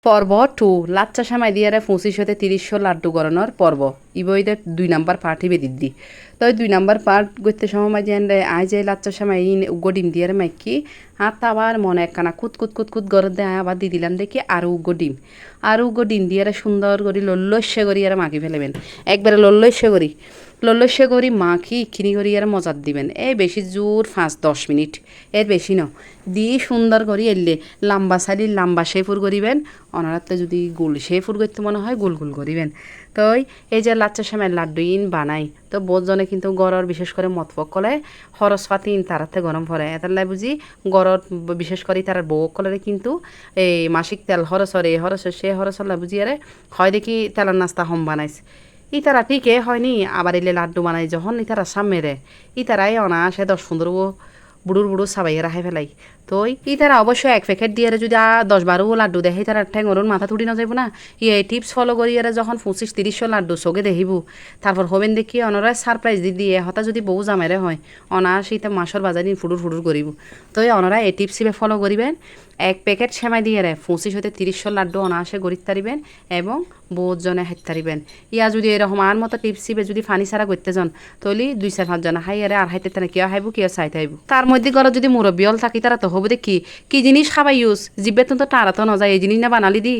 পর্ব 2 লাচ্চা সেমাই দিয়ে 25-30 লাড্ডু গড়ানোর পর্ব ইবইদের 2 নাম্বার পার্ট হিবে দিদি তো 2 নাম্বার পার্ট গইতে সময় মাঝে আই যে লাচ্চা সেমাই উগ্গো ডিম দিয়ে মাইকি হাত আবার মনে একখানা কুত কুত কুত কুত গরদ দেয় আবার দি দিলাম দেখি আর উগ্গো ডিম দিয়ে সুন্দর করে লল্লস্যে করি আর মাখি ফেলেবেন একবারে লল্লস্যে করি মাখি ইখিনি করি আর মজার দিবেন এই বেশি জোর 5-10 মিনিট এর বেশি ন দিয়ে সুন্দর করি এলে লম্বা সাইলি লম্বা শেফুর করিবেন অনারাতে যদি গোল শেফুর করতে মনে হয় গোল গোল করিবেন তো এই যে লাচ্চা সেমাই লাড্ডু বানাই তো বহুজনে কিন্তু গড়র বিশেষ করে মতফক কলে খরচ পাতি তারাতে গরম পড়ে এটার বুঝি গড়ত বিশেষ করে তার বউ কলে কিন্তু এই মাসিক তেল খরচর এই খরচর সে খরচর বুঝি আরে হয় দেখি তেলের নাস্তা হম বানাইছে ইতারা ঠিকই হয়নি আবার এলে লাড্ডু বানাই যখন ইতারা সামনে ইতারাই অনায়াসে 10-15 বুড়ুর সাবাই রাখাই ফেলাই তো ইতারা অবশ্যই 1 প্যাকেট দিয়ে যদি 10-12 লাড্ডু দেখে তারা ঠ্যাঙরুন মাথা তুটি না যাইব না এই টিপস ফলো করি যখন 25-30 লাড্ডু চোখে দেখিব তারপর হবেন দেখি অনরায় সারপ্রাইজ দিয়ে হতা যদি বউ জামাইরে হয় অনায়াস ইতা মাসর বাজার ফুটুর করিব তো অনরায় এই টিপস ফলো করিবেন 1 প্যাকেট সেমাই দিয়ে 25-30 লাড্ডু অনায়াসে গড়িতে পারিবেন এবং বহুত জনে খাইতে পারিবেন ইয়া যদি এরকম আর মতো টিপস যদি ফানি সারা করতে যান তলি 2-4-5 জনে খাই আর হাইতে তেনে কিয় খাইব কিয় চাইতে আইব তার মধ্যে ঘরে যদি মুরব্বী হল থাকি তারা তো হবো দেখি কি জিনিস খাবাই ইউজ জিব্বে তো টারা তো নজায় এই জিনিস না বানালি দি